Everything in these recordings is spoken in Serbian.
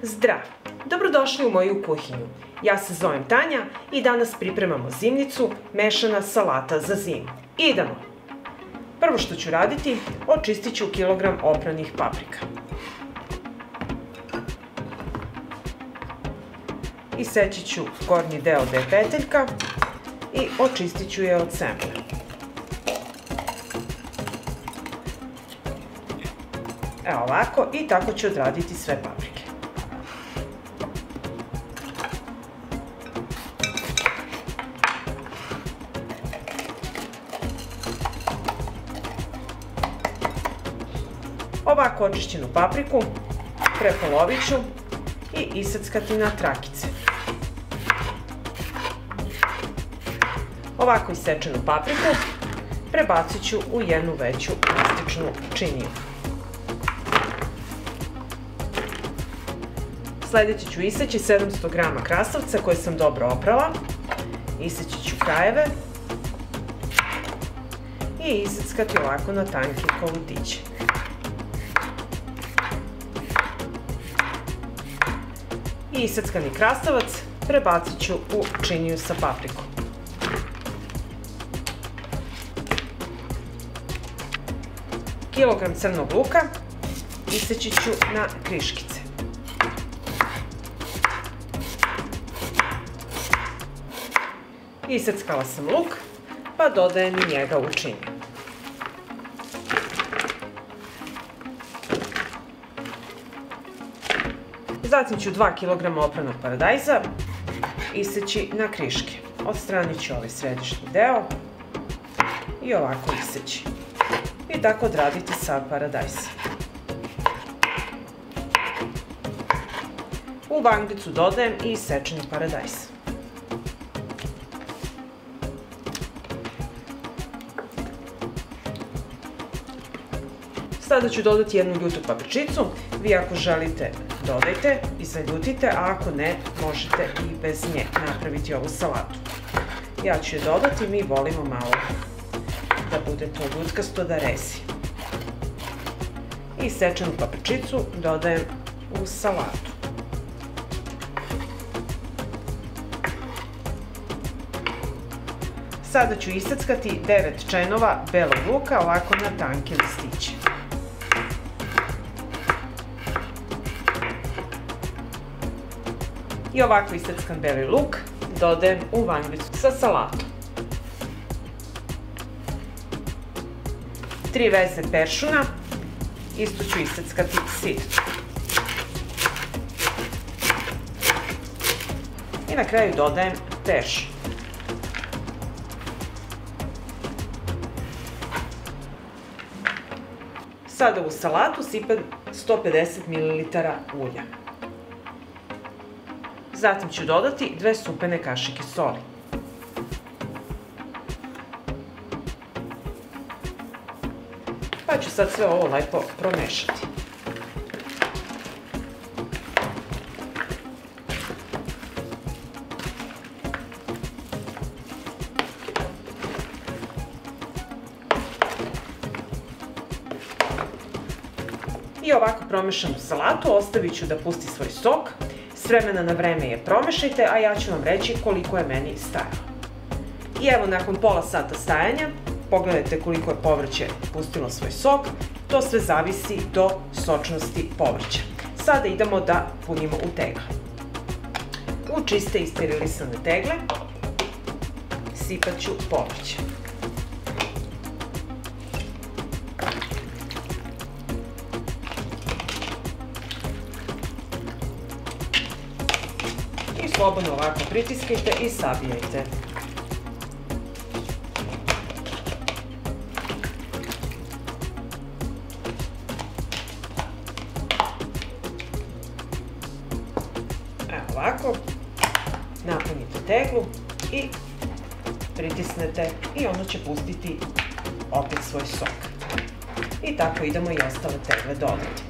Zdrav! Dobrodošli u moju kuhinju. Ja se zovem Tanja i danas pripremamo zimnicu, mešana salata za zimu. Idemo! Prvo što ću raditi, očistit ću kilogram opranih paprika. Iseći ću gornji deo gde je peteljka i očistit ću je od semena. Evo ovako, i tako ću odraditi sve paprike. Ovako očišćenu papriku prepolovit ću i iseckati na trakice. Ovako isečenu papriku prebacit ću u jednu veću plastičnu činiju. Sledeće ću iseći 700 g krastavca koje sam dobro oprala. Iseći ću krajeve i iseckati ovako na tanke kolutiće. I iseckani krastavac prebacit ću u činiju sa paprikom. Kilogram crnog luka iseći ću na kriškice. Iseckala sam luk, pa dodajem i njega u činiju. Zatim ću 2 kg opranog paradajza iseći na kriške. Odstranit ću ovaj središnji deo i ovako iseći. I tako odraditi sav paradajz. U vanglicu dodajem i isečeni paradajz. Sada ću dodati jednu ljutu papričicu. Vi ako želite dodajte i zaljutite, a ako ne, možete i bez nje napraviti ovu salatu. Ja ću je dodati, mi volimo malo da bude to ljutkasto, da resi. I isečenu papričicu dodajem u salatu. Sada ću iseckati 9 čenova belog luka ovako na tanke listiće. I ovako iseckan beli luk dodajem u vanglicu sa salatom. 3 veze peršuna, isto ću iseckati sitno. I na kraju dodajem peršun. Sada u salatu sipam 150 ml ulja. Zatim ću dodati 2 supene kašike soli. Pa ću sad sve ovo lepo promešati. I ovako promešanu salatu ostavit ću da pusti svoj sok. S vremena na vreme je promešajte, a ja ću vam reći koliko je meni stajalo. I evo, nakon pola sata stajanja, pogledajte koliko je povrće pustilo svoj sok. To sve zavisi do sočnosti povrća. Sada idemo da punimo u tegle. U čiste i sterilisane tegle sipat ću povrće. I slobodno ovako pritiskajte i sabijajte. Ovako, napunite teglu i pritisnete i ono će pustiti opet svoj sok. I tako idemo i ostale tegle dodati.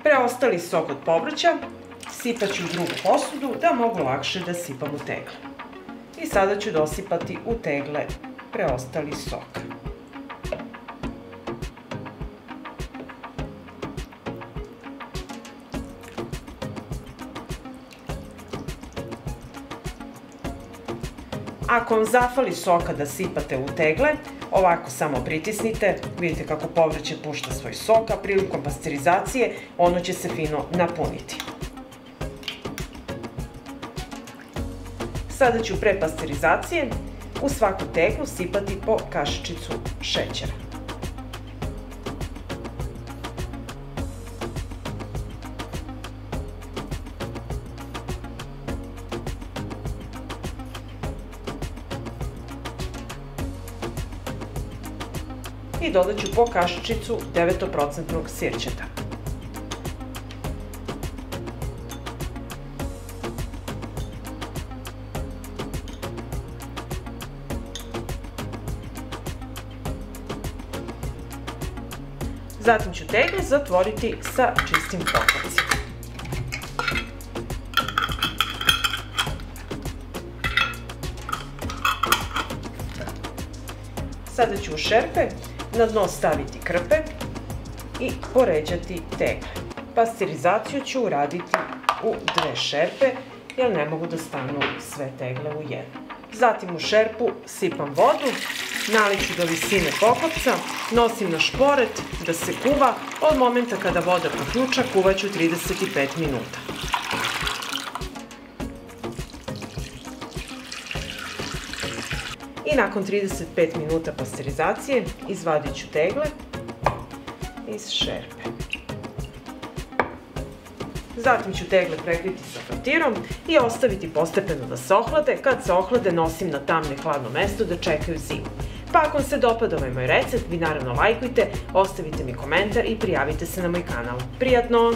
Preostali sok od povrća sipat ću u drugu posudu da mogu lakše da sipam u tegle. I sada ću dosipati u tegle preostali sok. Ako vam zafali soka da sipate u tegle, ovako samo pritisnite, vidite kako povrće pušta svoj sok, a prilikom pasterizacije ono će se fino napuniti. Sada ću pre pasterizacije u svaku teglu sipati po kašičicu šećera. I dodat ću po kašičicu 9% sirćeta. Zatim ću tegle zatvoriti sa čistim poklopcima. Sada ću u šerpe na dno staviti krpe i poređati tegle. Pasterizaciju ću uraditi u 2 šerpe, jer ne mogu da stanu sve tegle u jednu. Zatim u šerpu sipam vodu, naliću do visine poklopca, nosim na šporet da se kuva. Od momenta kada voda poključa, kuvaću 35 minuta. I nakon 35 minuta pasterizacije izvadit ću tegle iz šerpe. Zatim ću tegle prekriti sa paptirom i ostaviti postepeno da se ohlade. Kad se ohlade, nosim na tamno i hladno mesto da čekaju zimu. Pa ako vam se dopada ovaj moj recept, vi naravno lajkujte, ostavite mi komentar i prijavite se na moj kanal. Prijatno!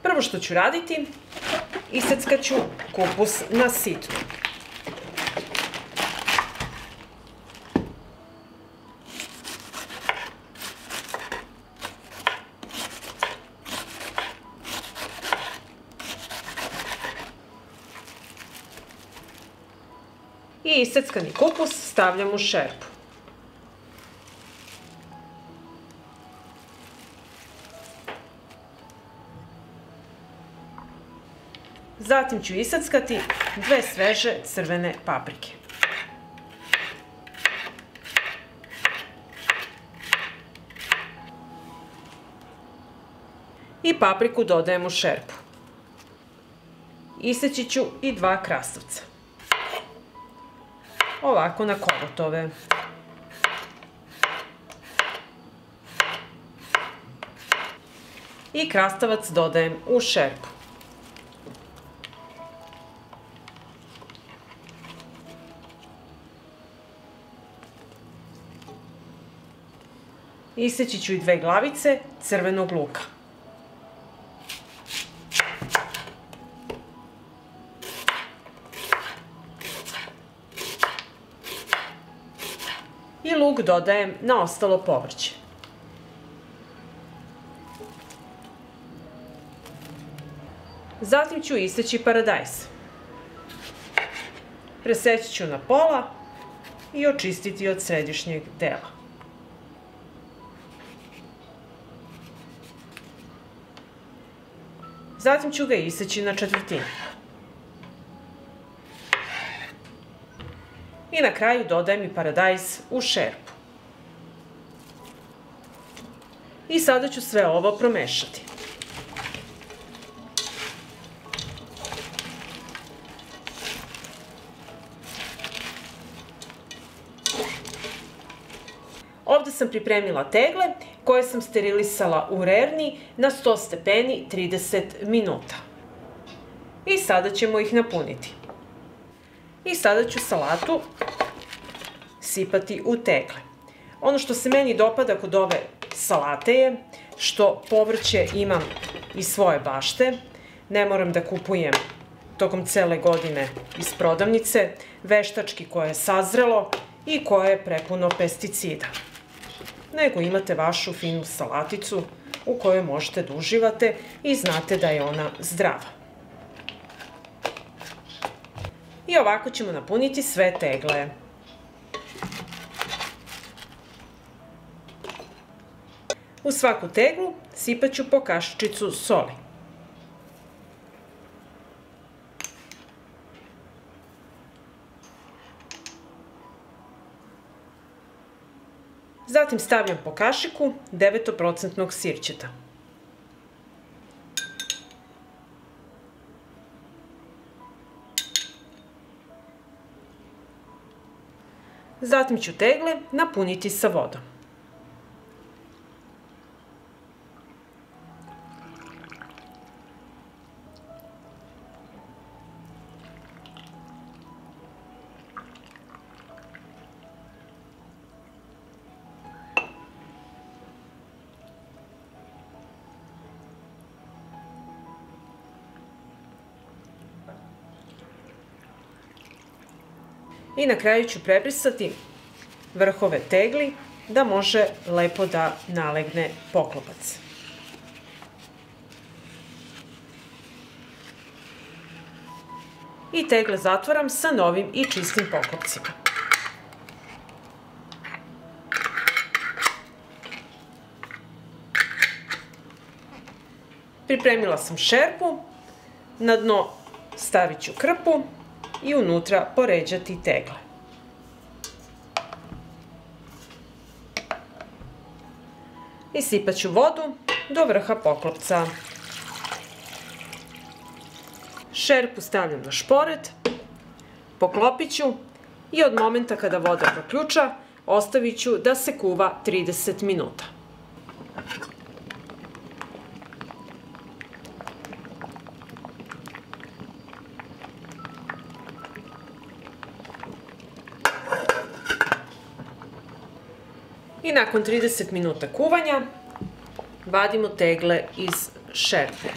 Prvo što ću raditi, iseckat ću kupus na sitno. I iseckani kupus stavljam u šerpu. Zatim ću iseckati 2 sveže crvene paprike. I papriku dodajem u šerpu. Iseći ću i 2 krastavca. Ovako na kolutove. I krastavac dodajem u šerpu. Iseći ću i 2 glavice crvenog luka. I luk dodajem na ostalo povrće. Zatim ću iseći paradajz. Preseći ću na pola i očistiti od središnjeg dela. Zatim ću ga iseći na četvrtine. I na kraju dodajem i paradajz u šerpu. I sada ću sve ovo promešati. Ovde sam pripremila tegle koje sam sterilisala u rerni na 100 stepeni 30 minuta. I sada ćemo ih napuniti. I sada ću salatu sipati u tegle. Ono što se meni dopada kod ove salate je što povrće imam iz svoje bašte. Ne moram da kupujem tokom cele godine iz prodavnice, veštački koje je sazrelo i koje je prepuno pesticida. Nego imate vašu finu salaticu u kojoj možete da uživate i znate da je ona zdrava. I ovako ćemo napuniti sve tegle. U svaku teglu sipat ću po kašičicu soli. Zatim stavljam po kašiku 9% sirćeta. Zatim ću tegle napuniti sa vodom. I na kraju ću prebrisati vrhove tegli da može lepo da nalegne poklopac. I tegle zatvaram sa novim i čistim poklopcima. Pripremila sam šerpu, na dno stavit ću krpu i unutra poređati tegle. I sipat ću vodu do vrha poklopca. Šerpu stavljam na šporet, poklopit ću i od momenta kada voda proključa ostavit ću da se kuva 30 minuta. I nakon 30 minuta kuvanja vadimo tegle iz šerpe.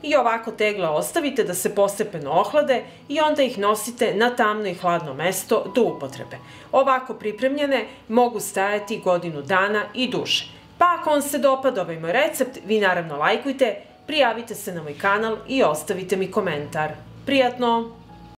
I ovako tegla ostavite da se postepeno ohlade i onda ih nosite na tamno i hladno mesto do upotrebe. Ovako pripremljene mogu stajati godinu dana i duže. Pa ako vam se dopada ovaj moj recept, vi naravno lajkujte, prijavite se na moj kanal i ostavite mi komentar. Prijatno!